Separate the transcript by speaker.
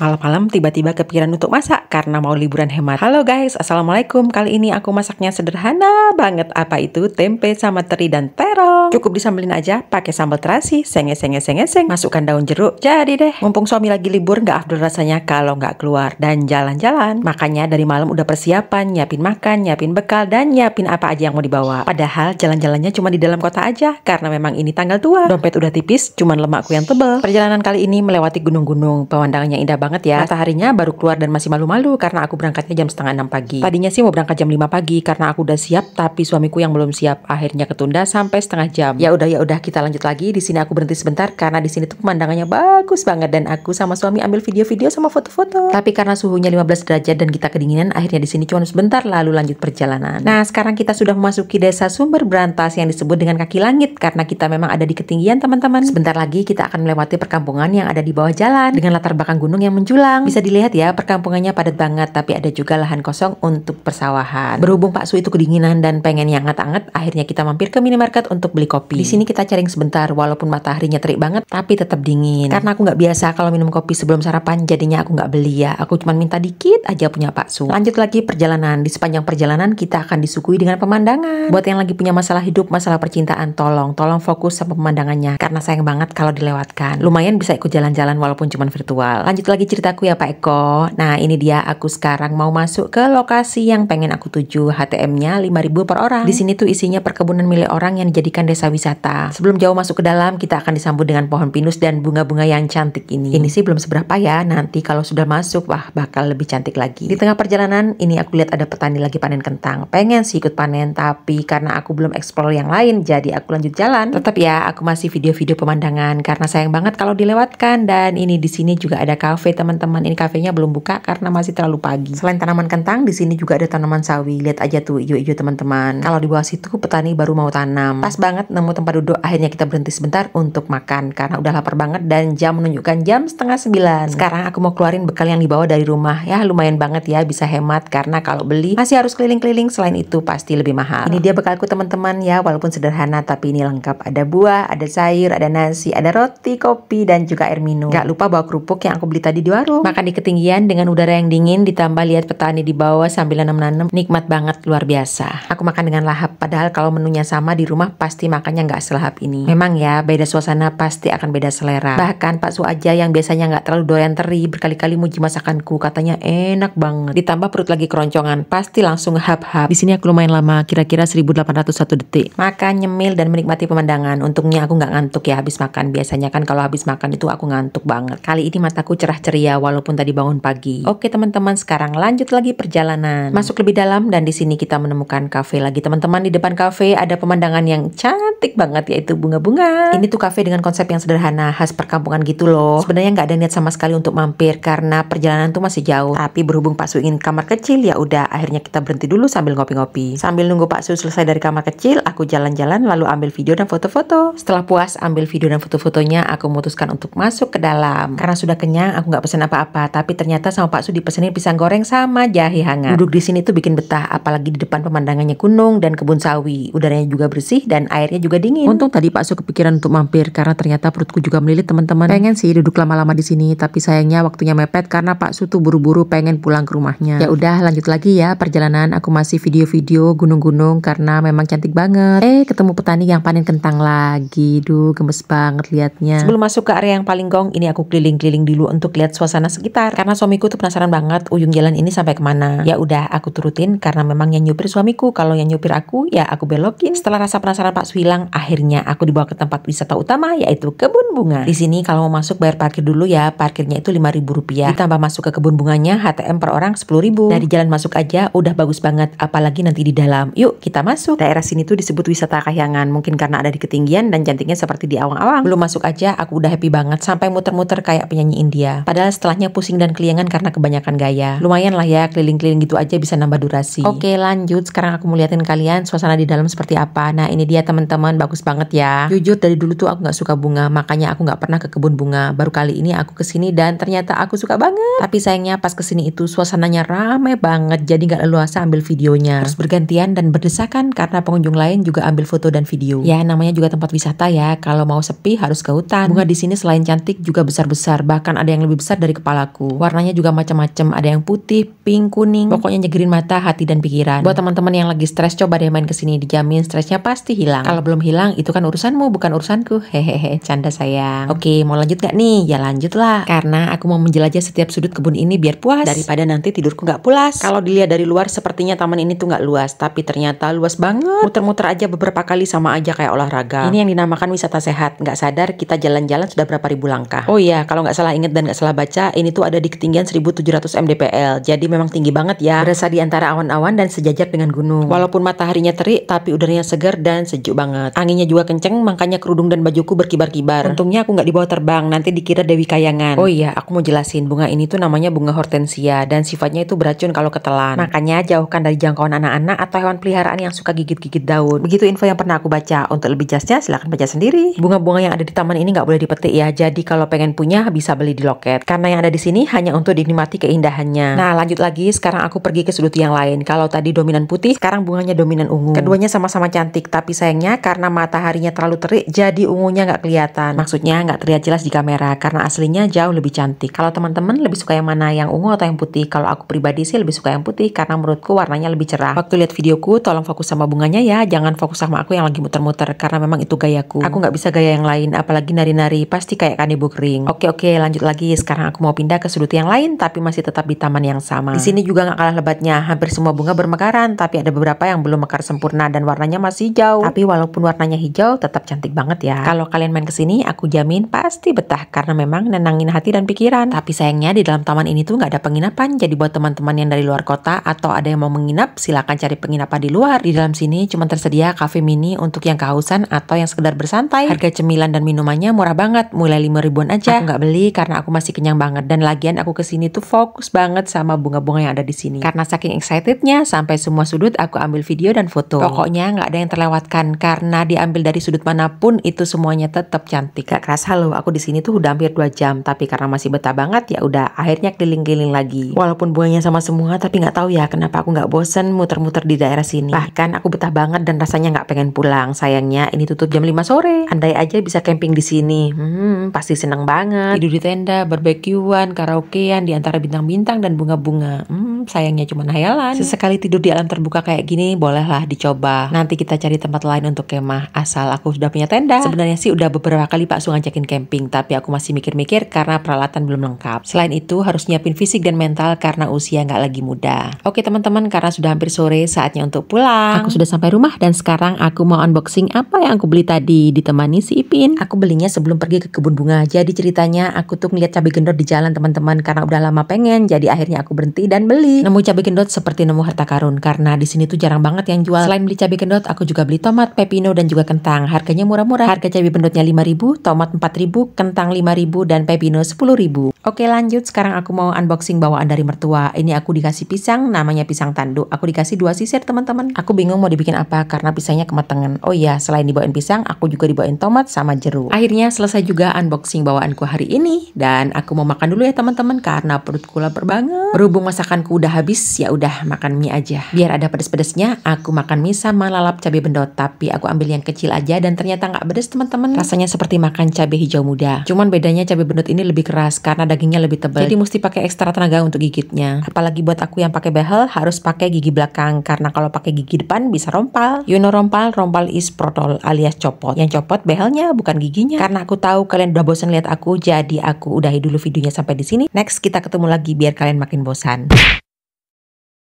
Speaker 1: Malam-malam tiba-tiba kepikiran untuk masak karena mau liburan hemat. Halo guys, assalamualaikum. Kali ini aku masaknya sederhana banget. Apa itu? Tempe sama teri dan terong. Cukup disambelin aja pakai sambal terasi, seng. Masukkan daun jeruk. Jadi deh, mumpung suami lagi libur, nggak afdol rasanya kalau nggak keluar dan jalan-jalan. Makanya dari malam udah persiapan, nyiapin makan, nyiapin bekal, dan nyiapin apa aja yang mau dibawa. Padahal jalan-jalannya cuma di dalam kota aja, karena memang ini tanggal tua. Dompet udah tipis, cuman lemakku yang tebel. Perjalanan kali ini melewati gunung-gunung, pemandangannya indah banget ya. Mataharinya baru keluar dan masih malu-malu karena aku berangkatnya jam setengah 6 pagi. Tadinya sih mau berangkat jam 5 pagi karena aku udah siap, tapi suamiku yang belum siap. Akhirnya ketunda sampai setengah jam. Ya udah kita lanjut lagi. Di sini aku berhenti sebentar karena di sini tuh pemandangannya bagus banget dan aku sama suami ambil video-video sama foto-foto. Tapi karena suhunya 15 derajat dan kita kedinginan, akhirnya di sini cuma sebentar lalu lanjut perjalanan. Nah, sekarang kita sudah memasuki desa Sumber Brantas yang disebut dengan kaki langit karena kita memang ada di ketinggian, teman-teman. Sebentar lagi kita akan melewati perkampungan yang ada di bawah jalan dengan latar belakang gunung yang menjulang. Bisa dilihat ya, perkampungannya padat banget, tapi ada juga lahan kosong untuk persawahan. Berhubung Pak Su itu kedinginan dan pengen yang anget-anget, akhirnya kita mampir ke minimarket untuk beli kopi. Di sini kita caring sebentar, walaupun mataharinya terik banget, tapi tetap dingin. Karena aku nggak biasa kalau minum kopi sebelum sarapan, jadinya aku nggak beli ya. Aku cuma minta dikit aja punya Pak Su. Lanjut lagi perjalanan. Di sepanjang perjalanan kita akan disuguhi dengan pemandangan. Buat yang lagi punya masalah hidup, masalah percintaan, tolong fokus sama pemandangannya. Karena sayang banget kalau dilewatkan. Lumayan bisa ikut jalan-jalan walaupun cuma virtual. Lanjut lagi ceritaku ya Pak Eko. Nah, ini dia aku sekarang mau masuk ke lokasi yang pengen aku tuju. HTM-nya 5.000 per orang. Di sini tuh isinya perkebunan milik orang yang dijadikan desa wisata. Sebelum jauh masuk ke dalam, kita akan disambut dengan pohon pinus dan bunga-bunga yang cantik ini. Ini sih belum seberapa ya. Nanti kalau sudah masuk, wah bakal lebih cantik lagi. Di tengah perjalanan, ini aku lihat ada petani lagi panen kentang. Pengen sih ikut panen, tapi karena aku belum explore yang lain, jadi aku lanjut jalan. Tetap ya, aku masih video-video pemandangan karena sayang banget kalau dilewatkan. Dan ini di sini juga ada kafe, teman-teman. Ini kafenya belum buka karena masih terlalu pagi. Selain tanaman kentang, di sini juga ada tanaman sawi. Lihat aja tuh hijau-hijau, teman-teman. Kalau di bawah situ petani baru mau tanam. Pas banget nemu tempat duduk. Akhirnya kita berhenti sebentar untuk makan karena udah lapar banget dan jam menunjukkan jam setengah 9. Sekarang aku mau keluarin bekal yang dibawa dari rumah. Ya lumayan banget ya, bisa hemat karena kalau beli masih harus keliling-keliling. Selain itu pasti lebih mahal. Ini dia bekalku, teman-teman ya, walaupun sederhana tapi ini lengkap. Ada buah, ada sayur, ada nasi, ada roti, kopi, dan juga air minum. Gak lupa bawa kerupuk yang aku beli tadi di warung. Makan di ketinggian dengan udara yang dingin ditambah lihat petani di bawah sambil nanam-nanam, nikmat banget, luar biasa. Aku makan dengan lahap, padahal kalau menunya sama di rumah pasti makannya nggak selahap ini. Memang ya, beda suasana pasti akan beda selera. Bahkan Pak Su aja yang biasanya nggak terlalu doyan teri berkali-kali muji masakanku, katanya enak banget. Ditambah perut lagi keroncongan, pasti langsung hap-hap. Di sini aku lumayan lama, kira-kira 1801 detik. Makan, nyemil, dan menikmati pemandangan. Untungnya aku nggak ngantuk ya habis makan. Biasanya kan kalau habis makan itu aku ngantuk banget. Kali ini mataku cerah ceria walaupun tadi bangun pagi. Oke teman-teman, sekarang lanjut lagi perjalanan. Masuk lebih dalam dan di sini kita menemukan kafe lagi, teman-teman. Di depan kafe ada pemandangan yang cantik banget, yaitu bunga-bunga. Ini tuh kafe dengan konsep yang sederhana, khas perkampungan gitu loh. Sebenarnya nggak ada niat sama sekali untuk mampir karena perjalanan tuh masih jauh. Tapi berhubung Pak Su ingin kamar kecil, ya udah akhirnya kita berhenti dulu sambil ngopi-ngopi. Sambil nunggu Pak Su selesai dari kamar kecil, aku jalan-jalan lalu ambil video dan foto-foto. Setelah puas ambil video dan foto-fotonya, aku memutuskan untuk masuk ke dalam. Karena sudah kenyang, aku nggak pesen apa-apa. Tapi ternyata sama Pak Su dipesenin pisang goreng sama jahe hangat. Duduk di sini tuh bikin betah, apalagi di depan pemandangannya gunung dan kebun sawi. Udaranya juga bersih dan airnya juga dingin. Untung tadi Pak Su kepikiran untuk mampir karena ternyata perutku juga melilit, teman-teman. Pengen sih duduk lama-lama di sini, tapi sayangnya waktunya mepet karena Pak Su tuh buru-buru pengen pulang ke rumahnya. Ya udah lanjut lagi ya perjalanan. Aku masih video-video gunung-gunung karena memang cantik banget. Ketemu petani yang panen kentang lagi. Duh, gemes banget liatnya. Sebelum masuk ke area yang paling gong, ini aku keliling-keliling dulu untuk lihat suasana sekitar. Karena suamiku tuh penasaran banget ujung jalan ini sampai kemana. Ya udah aku turutin karena memang yang nyupir suamiku. Kalau yang nyupir aku, ya aku belokin. Setelah rasa penasaran Pak Su hilang, akhirnya aku dibawa ke tempat wisata utama, yaitu kebun bunga. Di sini kalau mau masuk bayar parkir dulu ya. Parkirnya itu Rp5.000. Ditambah masuk ke kebun bunganya, HTM per orang 10.000. Dari jalan masuk aja udah bagus banget, apalagi nanti di dalam. Yuk kita masuk. Daerah sini tuh disebut wisata Kahyangan, mungkin karena ada di ketinggian dan cantiknya seperti di awang-awang. Belum masuk aja aku udah happy banget sampai muter-muter kayak penyanyi India. Padahal setelahnya pusing dan keliangan karena kebanyakan gaya. Lumayan lah ya, keliling-keliling gitu aja bisa nambah durasi. Oke lanjut, sekarang aku mau liatin kalian suasana di dalam seperti apa. Nah ini dia teman-teman. teman-teman, bagus banget ya. Jujur dari dulu tuh aku nggak suka bunga, makanya aku nggak pernah ke kebun bunga. Baru kali ini aku kesini dan ternyata aku suka banget. Tapi sayangnya pas kesini itu suasananya rame banget, jadi nggak leluasa ambil videonya. Terus bergantian dan berdesakan karena pengunjung lain juga ambil foto dan video. Ya namanya juga tempat wisata ya, kalau mau sepi harus ke hutan. Bunga di sini selain cantik juga besar-besar, bahkan ada yang lebih besar dari kepalaku. Warnanya juga macam-macam, ada yang putih, pink, kuning. Pokoknya nyegerin mata, hati dan pikiran. Buat teman-teman yang lagi stres, coba deh main kesini, dijamin stresnya pasti hilang. Kalau belum hilang, itu kan urusanmu, bukan urusanku. Hehehe, canda sayang. Oke, mau lanjut gak nih? Ya lanjut lah. Karena aku mau menjelajah setiap sudut kebun ini biar puas. Daripada nanti tidurku gak pulas. Kalau dilihat dari luar, sepertinya taman ini tuh gak luas, tapi ternyata luas banget. Muter-muter aja beberapa kali sama aja kayak olahraga. Ini yang dinamakan wisata sehat. Gak sadar kita jalan-jalan sudah berapa ribu langkah. Oh iya, kalau gak salah inget dan gak salah baca, ini tuh ada di ketinggian 1700 mdpl. Jadi memang tinggi banget ya. Berasa di antara awan-awan dan sejajar dengan gunung. Walaupun mataharinya terik, tapi udaranya segar dan sejuk banget. Anginnya juga kenceng, makanya kerudung dan bajuku berkibar-kibar. Untungnya aku nggak dibawa terbang, nanti dikira Dewi Kayangan. Oh iya, aku mau jelasin, bunga ini tuh namanya bunga hortensia dan sifatnya itu beracun kalau ketelan. Makanya jauhkan dari jangkauan anak-anak atau hewan peliharaan yang suka gigit-gigit daun. Begitu info yang pernah aku baca. Untuk lebih jelasnya silahkan baca sendiri. Bunga-bunga yang ada di taman ini nggak boleh dipetik ya. Jadi kalau pengen punya bisa beli di loket. Karena yang ada di sini hanya untuk dinikmati keindahannya. Nah lanjut lagi, sekarang aku pergi ke sudut yang lain. Kalau tadi dominan putih, sekarang bunganya dominan ungu. Keduanya sama-sama cantik, tapi sayangnya karena mataharinya terlalu terik, jadi ungunya nggak kelihatan. Maksudnya nggak terlihat jelas di kamera, karena aslinya jauh lebih cantik. Kalau teman-teman lebih suka yang mana, yang ungu atau yang putih? Kalau aku pribadi sih lebih suka yang putih, karena menurutku warnanya lebih cerah. Waktu lihat videoku, tolong fokus sama bunganya ya, jangan fokus sama aku yang lagi muter-muter, karena memang itu gayaku. Aku nggak bisa gaya yang lain, apalagi nari-nari, pasti kayak kanebo kering. Oke, lanjut lagi. Sekarang aku mau pindah ke sudut yang lain, tapi masih tetap di taman yang sama. Di sini juga nggak kalah lebatnya, hampir semua bunga bermekaran, tapi ada beberapa yang belum mekar sempurna dan warnanya masih hijau. Tapi walaupun warnanya hijau, tetap cantik banget ya. Kalau kalian main kesini, aku jamin pasti betah karena memang nenangin hati dan pikiran. Tapi sayangnya di dalam taman ini tuh nggak ada penginapan. Jadi buat teman-teman yang dari luar kota atau ada yang mau menginap, silakan cari penginapan di luar. Di dalam sini cuma tersedia cafe mini untuk yang kehausan atau yang sekedar bersantai. Harga cemilan dan minumannya murah banget, mulai 5 ribuan aja. Aku nggak beli karena aku masih kenyang banget, dan lagian aku kesini tuh fokus banget sama bunga-bunga yang ada di sini. Karena saking excitednya, sampai semua sudut aku ambil video dan foto. Pokoknya nggak ada yang terlewatkan karena diambil dari sudut manapun itu semuanya tetap cantik. Gak kerasa loh, aku di sini tuh udah hampir 2 jam, tapi karena masih betah banget ya udah akhirnya keliling-keliling lagi. Walaupun bunganya sama semua, tapi nggak tahu ya kenapa aku nggak bosen muter-muter di daerah sini. Bahkan aku betah banget dan rasanya nggak pengen pulang. Sayangnya ini tutup jam 5 sore. Andai aja bisa camping di sini, pasti seneng banget. Tidur di tenda, barbekyuan, karaokean di antara bintang-bintang dan bunga-bunga. Sayangnya cuma hayalan. Sesekali tidur di alam terbuka kayak gini, bolehlah dicoba. Nanti kita cari tempat lain untuk kemah, asal aku sudah punya tenda. Sebenarnya sih udah beberapa kali Pak Su ngajakin camping, tapi aku masih mikir-mikir karena peralatan belum lengkap. Selain itu harus nyiapin fisik dan mental karena usia nggak lagi muda. Oke teman-teman, karena sudah hampir sore, saatnya untuk pulang. Aku sudah sampai rumah dan sekarang aku mau unboxing apa yang aku beli tadi, ditemani si Ipin. Aku belinya sebelum pergi ke kebun bunga. Jadi ceritanya aku tuh ngeliat cabai gendot di jalan teman-teman, karena udah lama pengen, jadi akhirnya aku berhenti dan beli. Nemu cabai gendot seperti nemu harta karun, karena di sini tuh jarang banget yang jual. Selain beli cabai gendot, aku juga beli tomat, pepino dan juga kentang. Harganya murah-murah. Harga cabai gendotnya 5.000, tomat 4.000, kentang 5.000 dan pepino 10.000. Oke lanjut, sekarang aku mau unboxing bawaan dari mertua. Ini aku dikasih pisang, namanya pisang tanduk. Aku dikasih 2 sisir teman-teman. Aku bingung mau dibikin apa karena pisangnya kematangan. Oh iya, selain dibawain pisang, aku juga dibawain tomat sama jeruk. Akhirnya selesai juga unboxing bawaanku hari ini, dan aku mau makan dulu ya teman-teman karena perutku lapar banget. Berhubung masakanku udah habis, ya udah makan mie aja. Biar ada pedes-pedesnya, aku makan mie sama lalap cabai bendot, tapi aku ambil yang kecil aja dan ternyata nggak pedes teman-teman. Rasanya seperti makan cabai hijau muda. Cuman bedanya cabai bendot ini lebih keras karena dagingnya lebih tebal. Jadi mesti pakai ekstra tenaga untuk gigitnya. Apalagi buat aku yang pakai behel harus pakai gigi belakang karena kalau pakai gigi depan bisa rompal. You know rompal is protol alias copot. Yang copot behelnya bukan giginya. Karena aku tahu kalian udah bosan lihat aku, jadi aku udahi dulu videonya sampai di sini. Next kita ketemu lagi biar kalian makin bosan.